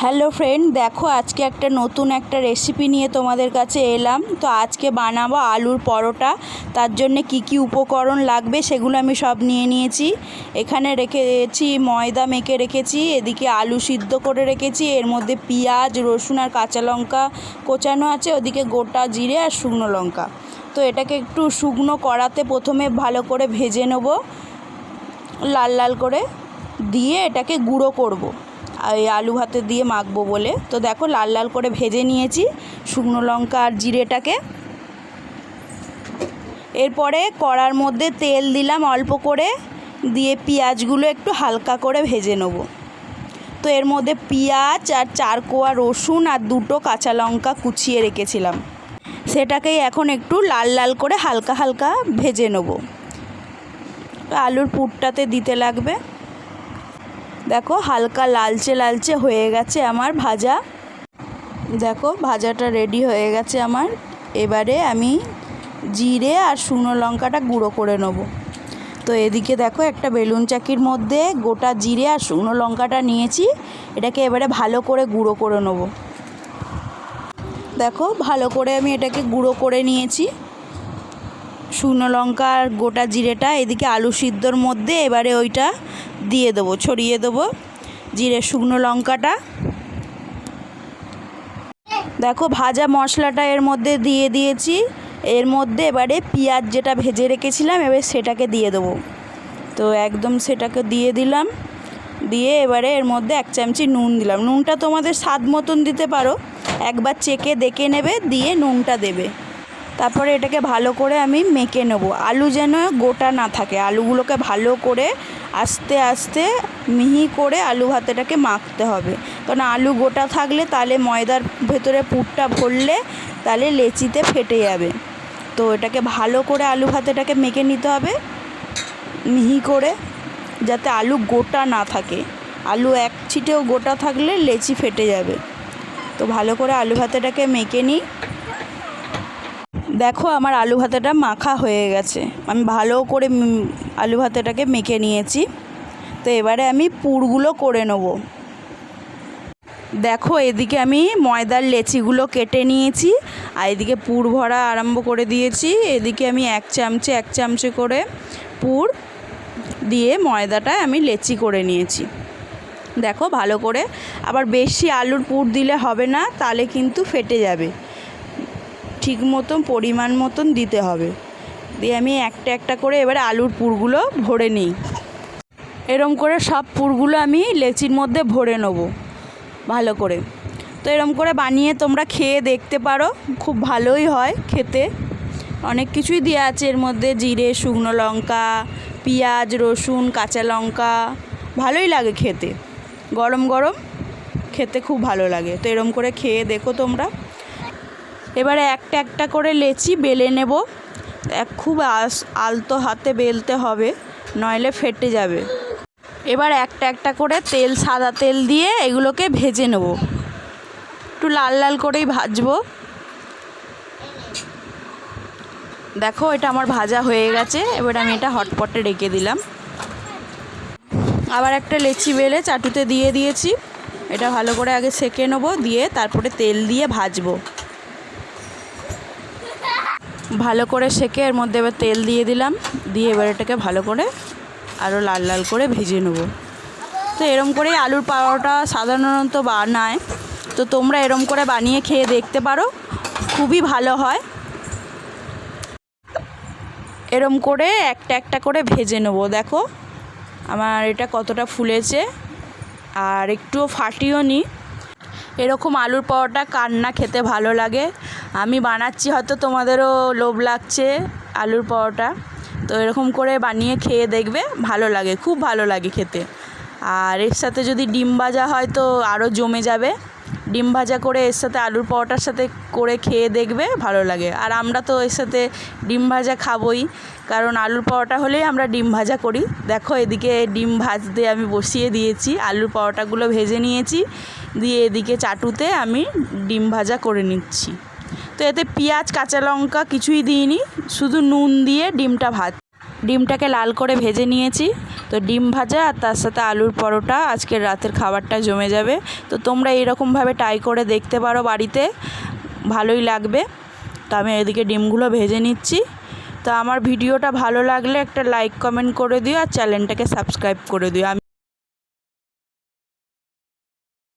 Hello friend, দেখো আজকে নতুন একটা রেসিপি নিয়ে তোমাদের কাছে এলাম। তো আজকে বানাবো আলুর পরোটা। তার জন্য কি উপকরণ লাগবে সেগুলো আমি সব নিয়ে নিয়েছি। এখানে রেখেছি ময়দা মেখে রেখেছি, এদিকে আলু সিদ্ধ করে রেখেছি, এর মধ্যে পেঁয়াজ রসুন আর কাঁচা লঙ্কা কোচানো আছে, ওদিকে গোটা জিরে আর শুকনো লঙ্কা। তো এটাকে একটু শুকনো কড়াতে প্রথমে ভালো করে ভেজে নেব, লাল লাল করে দিয়ে এটাকে গুঁড়ো করব এই আলু ভাতে দিয়ে মাখবো বলে। তো দেখো লাল লাল করে ভেজে নিয়েছি শুকনো লঙ্কা আর জিরেটাকে। এরপরে কড়ার মধ্যে তেল দিলাম অল্প করে, দিয়ে পেঁয়াজগুলো একটু হালকা করে ভেজে নেব। তো এর মধ্যে পেঁয়াজ আর 4 কোয়া রসুন আর 2টো কাঁচা লঙ্কা কুচিয়ে রেখেছিলাম, সেটাকেই এখন একটু লাল লাল করে হালকা হালকা ভেজে নেব। আলুর পুরটাতে দিতে লাগবে। দেখো হালকা লালচে লালচে হয়ে গেছে আমার ভাজা। দেখো ভাজাটা রেডি হয়ে গেছে আমার। এবারে আমি জিরে আর শুকনো লঙ্কাটা গুঁড়ো করে নেব। তো এদিকে দেখো একটা বেলুন চাকির মধ্যে গোটা জিরে আর শুকনো লঙ্কাটা নিয়েছি, এটাকে এবারে ভালো করে গুঁড়ো করে নেব। দেখো ভালো করে আমি এটাকে গুঁড়ো করে নিয়েছি শুকনো লঙ্কা আর গোটা জিরেটা। এদিকে আলু সিদ্ধর মধ্যে এবারে ওইটা দিয়ে দেবো, ছড়িয়ে দেবো জিরে শুকনো লঙ্কাটা। দেখো ভাজা মশলাটা এর মধ্যে দিয়ে দিয়েছি। এর মধ্যে এবারে পেঁয়াজ যেটা ভেজে রেখেছিলাম এবার সেটাকে দিয়ে দেবো। তো একদম সেটাকে দিয়ে দিলাম, দিয়ে এবারে এর মধ্যে 1 চামচি নুন দিলাম। নুনটা তোমাদের স্বাদ মতন দিতে পারো, একবার চেখে দেখে নেবে, দিয়ে নুনটা দেবে। তারপরে এটাকে ভালো করে আমি মেখে নেব। আলু যেন গোটা না থাকে, আলুগুলোকে ভালো করে আস্তে আস্তে মিহি করে আলু ভাতেটাকে মাখতে হবে। কারণ আলু গোটা থাকলে তাহলে ময়দার ভেতরে পুরটা ভরলে তাহলে লেচিতে ফেটে যাবে। তো এটাকে ভালো করে আলু ভাতেটাকে মেখে নিতে হবে মিহি করে, যাতে আলু গোটা না থাকে। আলু এক ছিটেও গোটা থাকলে লেচি ফেটে যাবে। তো ভালো করে আলু ভাতেটাকে মেখে নিই। দেখো আমার আলু ভাতেটা মাখা হয়ে গেছে, আমি ভালো করে আলু ভাতেটাকে মেখে নিয়েছি। তো এবারে আমি পুরগুলো করে নেব। দেখো এদিকে আমি ময়দার লেচিগুলো কেটে নিয়েছি, আর এদিকে পুর ভরা আরম্ভ করে দিয়েছি। এদিকে আমি 1 চামচে করে পুর দিয়ে ময়দাটা আমি লেচি করে নিয়েছি। দেখো ভালো করে, আবার বেশি আলুর পুর দিলে হবে না, তাহলে কিন্তু ফেটে যাবে। ঠিক মতন পরিমাণ মতন দিতে হবে। দিয়ে আমি একটা একটা করে এবারে আলুর পুরগুলো ভরে নিই। এরম করে সব পুরগুলো আমি লেচির মধ্যে ভরে নেব ভালো করে। তো এরম করে বানিয়ে তোমরা খেয়ে দেখতে পারো, খুব ভালোই হয় খেতে। অনেক কিছুই দেওয়া আছে এর মধ্যে, জিরে শুকনো লঙ্কা পেঁয়াজ রসুন কাঁচা লঙ্কা, ভালোই লাগে খেতে। গরম গরম খেতে খুব ভালো লাগে। তো এরম করে খেয়ে দেখো তোমরা। এবারে একটা একটা করে লেচি বেলে নেব। খুব আলতো হাতে বেলতে হবে, নইলে ফেটে যাবে। এবার একটা একটা করে সাদা তেল দিয়ে এগুলোকে ভেজে নেব, একটু লাল লাল করেই ভাজবো। দেখো এটা আমার ভাজা হয়ে গেছে। এবার আমি এটা হটপটে রেখে দিলাম। আবার একটা লেচি বেলে চাটুতে দিয়ে দিয়েছি। এটা ভালো করে আগে সেঁকে নেবো, দিয়ে তারপরে তেল দিয়ে ভাজবো। ভালো করে সেঁকে এর মধ্যে এবার তেল দিয়ে দিলাম, দিয়ে এবার এটাকে ভালো করে আরও লাল লাল করে ভেজে নেব। তো এরম করেই আলুর পরোটা সাধারণত বানায়। তো তোমরা এরম করে বানিয়ে খেয়ে দেখতে পারো, খুবই ভালো হয়। এরম করে একটা একটা করে ভেজে নেব। দেখো আমার এটা কতটা ফুলেছে, আর একটুও ফাটিও নি। এরকম আলুর পরোটা কার না খেতে ভালো লাগে। আমি বানাচ্ছি, হয়তো তোমাদেরও লোভ লাগছে আলুর পরোটা। তো এরকম করে বানিয়ে খেয়ে দেখবে, ভালো লাগে, খুব ভালো লাগে খেতে। আর এর সাথে যদি ডিম ভাজা হয় তো আরও জমে যাবে। ডিম ভাজা করে এর সাথে আলুর পরোটার সাথে করে খেয়ে দেখবে, ভালো লাগে। আর আমরা তো এর সাথে ডিম ভাজা খাবই, কারণ আলুর পরোটা হলেই আমরা ডিম ভাজা করি। দেখো এদিকে ডিম ভাজতে আমি বসিয়ে দিয়েছি, আলুর পরোটাগুলো ভেজে নিয়েছি, দিয়ে এদিকে চাটুতে আমি ডিম ভাজা করে নিচ্ছি। তো এতে পেঁয়াজ কাঁচা লঙ্কা কিছুই দিইনি, শুধু নুন দিয়ে ডিমটা ডিমটাকে লাল করে ভেজে নিয়েছি। তো ডিম ভাজা আর তার সাথে আলুর পরোটা আজকের রাতের খাবারটা জমে যাবে। তো তোমরা এইরকমভাবে ট্রাই করে দেখতে পারো বাড়িতে, ভালোই লাগবে। তো আমি এদিকে ডিমগুলো ভেজে নিচ্ছি। তো আমার ভিডিওটা ভালো লাগলে একটা লাইক কমেন্ট করে দিও আর চ্যানেলটাকে সাবস্ক্রাইব করে দিও। আমি